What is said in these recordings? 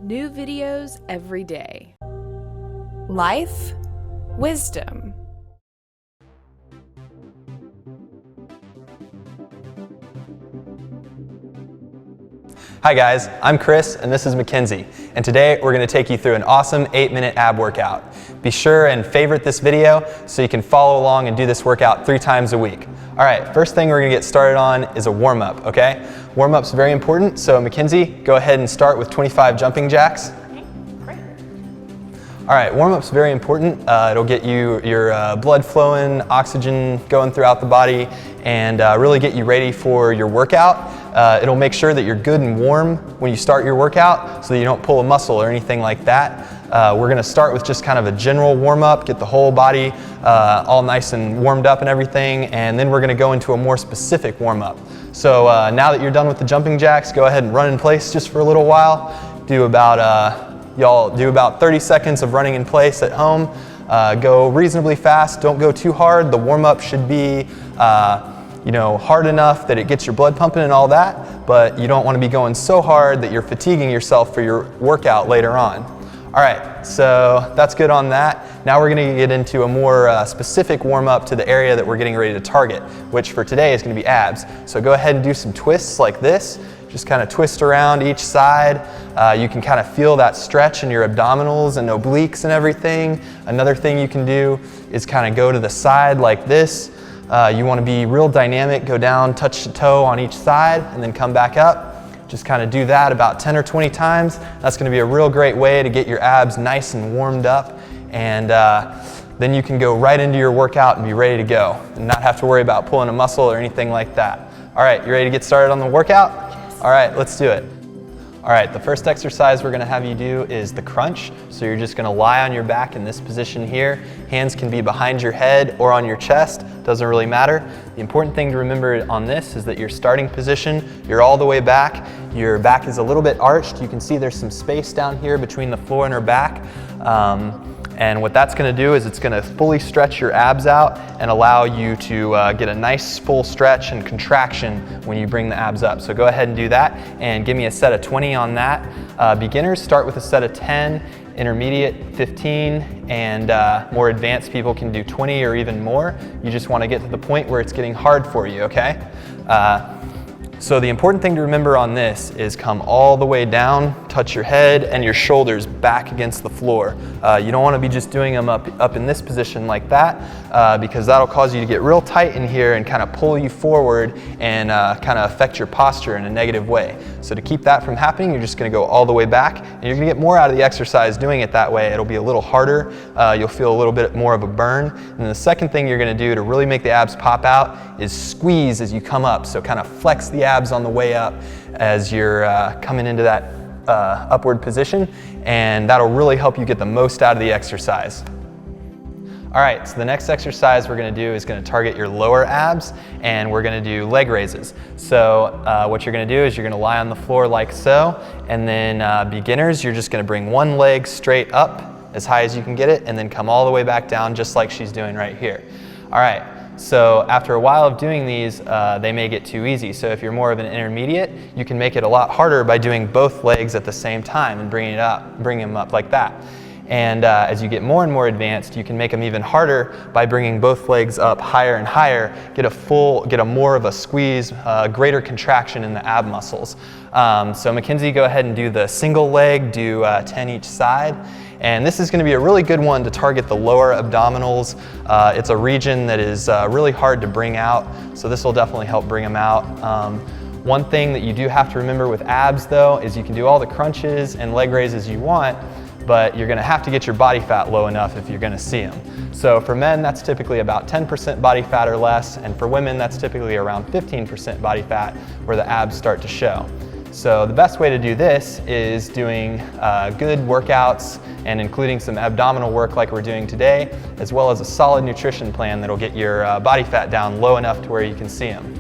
New videos every day. Life, wisdom. Hi guys, I'm Chris and this is Mackenzie, and today we're going to take you through an awesome 8-minute ab workout. Be sure and favorite this video so you can follow along and do this workout 3 times a week. Alright, first thing we're going to get started on is a warm-up, okay? Warm-up's very important, so Mackenzie, go ahead and start with 25 jumping jacks. Okay, great. Alright, warm-up's very important. It'll get you your blood flowing, oxygen going throughout the body, and really get you ready for your workout. It'll make sure that you're good and warm when you start your workout so that you don't pull a muscle or anything like that. We're going to start with just kind of a general warm-up, get the whole body all nice and warmed up and everything, and then we're going to go into a more specific warm-up. So now that you're done with the jumping jacks, go ahead and run in place just for a little while. Y'all do about 30 seconds of running in place at home. Go reasonably fast, don't go too hard. The warm-up should be hard enough that it gets your blood pumping and all that, but you don't want to be going so hard that you're fatiguing yourself for your workout later on. All right, so that's good on that. Now we're going to get into a more specific warm-up to the area that we're getting ready to target, which for today is going to be abs. So go ahead and do some twists like this. Just kind of twist around each side. You can kind of feel that stretch in your abdominals and obliques and everything. Another thing you can do is kind of go to the side like this. You want to be real dynamic, go down, touch the toe on each side, and then come back up. Just kind of do that about 10 or 20 times. That's going to be a real great way to get your abs nice and warmed up, and then you can go right into your workout and be ready to go and not have to worry about pulling a muscle or anything like that. All right, you ready to get started on the workout? Yes. All right, let's do it. All right, the first exercise we're going to have you do is the crunch. So you're just going to lie on your back in this position here. Hands can be behind your head or on your chest, doesn't really matter. The important thing to remember on this is that your starting position, you're all the way back. Your back is a little bit arched. You can see there's some space down here between the floor and our back. And what that's going to do is it's going to fully stretch your abs out and allow you to get a nice full stretch and contraction when you bring the abs up. So go ahead and do that and give me a set of 20 on that. Beginners start with a set of 10, intermediate 15, and more advanced people can do 20 or even more. You just want to get to the point where it's getting hard for you, okay? So the important thing to remember on this is come all the way down, touch your head and your shoulders back against the floor. You don't want to be just doing them up in this position like that because that'll cause you to get real tight in here and kind of pull you forward and kind of affect your posture in a negative way. So to keep that from happening, you're just going to go all the way back, and you're going to get more out of the exercise doing it that way. It'll be a little harder. You'll feel a little bit more of a burn. And the second thing you're going to do to really make the abs pop out is squeeze as you come up. So kind of flex the abs on the way up as you're coming into that upward position, and that'll really help you get the most out of the exercise. All right, so the next exercise we're going to do is going to target your lower abs, and we're going to do leg raises. So what you're going to do is you're going to lie on the floor like so, and then beginners, you're just going to bring one leg straight up as high as you can get it, and then come all the way back down just like she's doing right here. All right. So after a while of doing these, they may get too easy. So if you're more of an intermediate, you can make it a lot harder by doing both legs at the same time and bring them up like that. And as you get more and more advanced, you can make them even harder by bringing both legs up higher and higher, get a more of a squeeze, greater contraction in the ab muscles. So Mackenzie, go ahead and do the single leg, do 10 each side. And this is going to be a really good one to target the lower abdominals. It's a region that is really hard to bring out, so this will definitely help bring them out. One thing that you do have to remember with abs though is you can do all the crunches and leg raises you want, but you're going to have to get your body fat low enough if you're going to see them. So for men, that's typically about 10% body fat or less, and for women, that's typically around 15% body fat where the abs start to show. So the best way to do this is doing good workouts and including some abdominal work like we're doing today, as well as a solid nutrition plan that'll get your body fat down low enough to where you can see them.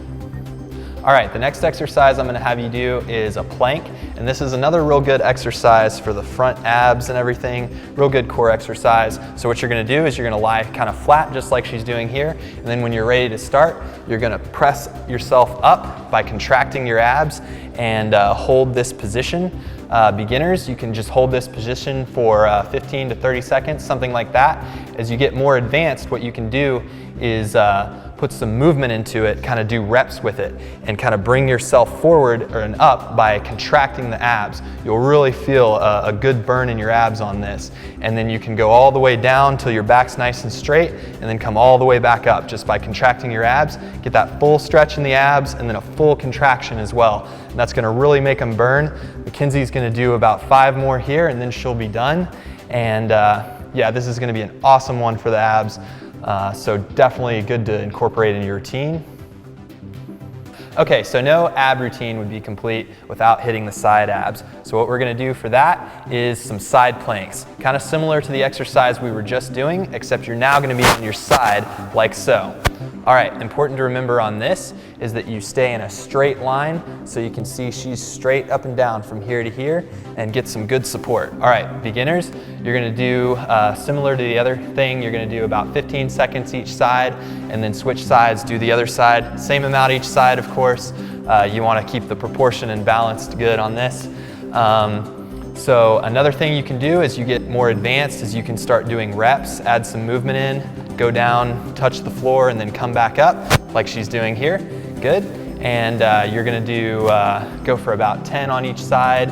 All right, the next exercise I'm going to have you do is a plank, and this is another real good exercise for the front abs and everything, real good core exercise. So what you're going to do is you're going to lie kind of flat just like she's doing here, and then when you're ready to start, you're going to press yourself up by contracting your abs and hold this position. Beginners, you can just hold this position for 15 to 30 seconds, something like that. As you get more advanced, what you can do is put some movement into it, kind of do reps with it, and kind of bring yourself forward and up by contracting the abs. You'll really feel a good burn in your abs on this. And then you can go all the way down till your back's nice and straight, and then come all the way back up just by contracting your abs. Get that full stretch in the abs and then a full contraction as well. And that's gonna really make them burn. Mackenzie's gonna do about 5 more here and then she'll be done. And yeah, this is gonna be an awesome one for the abs. So definitely good to incorporate in your routine. Okay, so no ab routine would be complete without hitting the side abs. So what we're gonna do for that is some side planks. Kind of similar to the exercise we were just doing, except you're now gonna be on your side like so. All right, important to remember on this is that you stay in a straight line, so you can see she's straight up and down from here to here and get some good support. All right, beginners, you're gonna do similar to the other thing, you're gonna do about 15 seconds each side and then switch sides, do the other side, same amount each side, of course. You wanna keep the proportion and balanced good on this. So another thing you can do as you get more advanced is you can start doing reps, add some movement in, go down, touch the floor, and then come back up like she's doing here. Good. And you're gonna do, go for about 10 on each side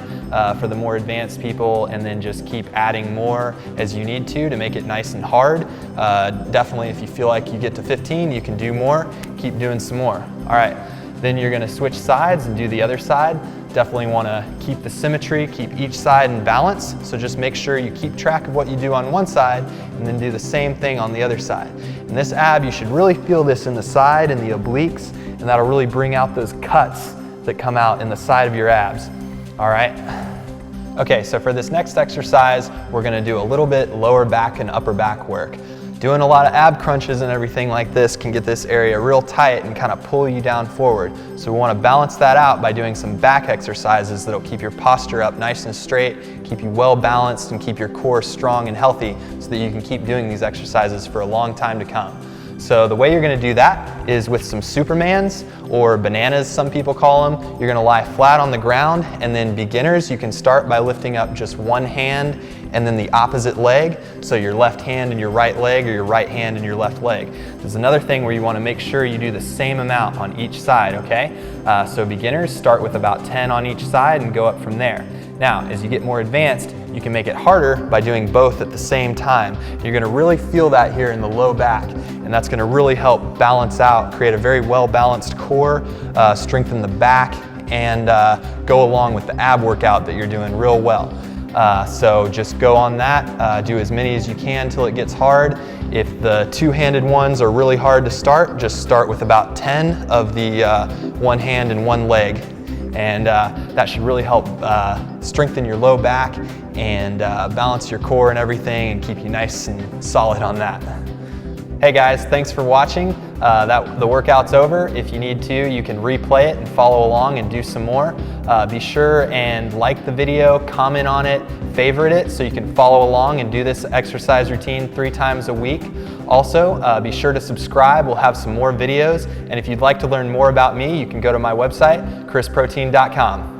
for the more advanced people, and then just keep adding more as you need to make it nice and hard. Definitely if you feel like you get to 15, you can do more, keep doing some more. All right, then you're gonna switch sides and do the other side. Definitely wanna keep the symmetry, keep each side in balance. So just make sure you keep track of what you do on one side and then do the same thing on the other side. And this ab, you should really feel this in the side and the obliques, and that'll really bring out those cuts that come out in the side of your abs. All right. Okay, so for this next exercise, we're gonna do a little bit lower back and upper back work. Doing a lot of ab crunches and everything like this can get this area real tight and kind of pull you down forward. So we want to balance that out by doing some back exercises that'll keep your posture up nice and straight, keep you well balanced, and keep your core strong and healthy so that you can keep doing these exercises for a long time to come. So the way you're going to do that is with some Supermans, or bananas some people call them. You're going to lie flat on the ground, and then beginners, you can start by lifting up just one hand and then the opposite leg. So your left hand and your right leg, or your right hand and your left leg. There's another thing where you want to make sure you do the same amount on each side, okay? So beginners start with about 10 on each side and go up from there. Now, as you get more advanced, you can make it harder by doing both at the same time. You're gonna really feel that here in the low back, and that's gonna really help balance out, create a very well-balanced core, strengthen the back, and go along with the ab workout that you're doing real well. So just go on that, do as many as you can till it gets hard. If the two-handed ones are really hard to start, just start with about 10 of the one hand and one leg. And that should really help strengthen your low back and balance your core and everything, and keep you nice and solid on that. Hey guys, thanks for watching. The workout's over. If you need to, you can replay it and follow along and do some more. Be sure and like the video, comment on it, favorite it so you can follow along and do this exercise routine 3 times a week. Also, be sure to subscribe. We'll have some more videos. And if you'd like to learn more about me, you can go to my website, chrisprotein.com.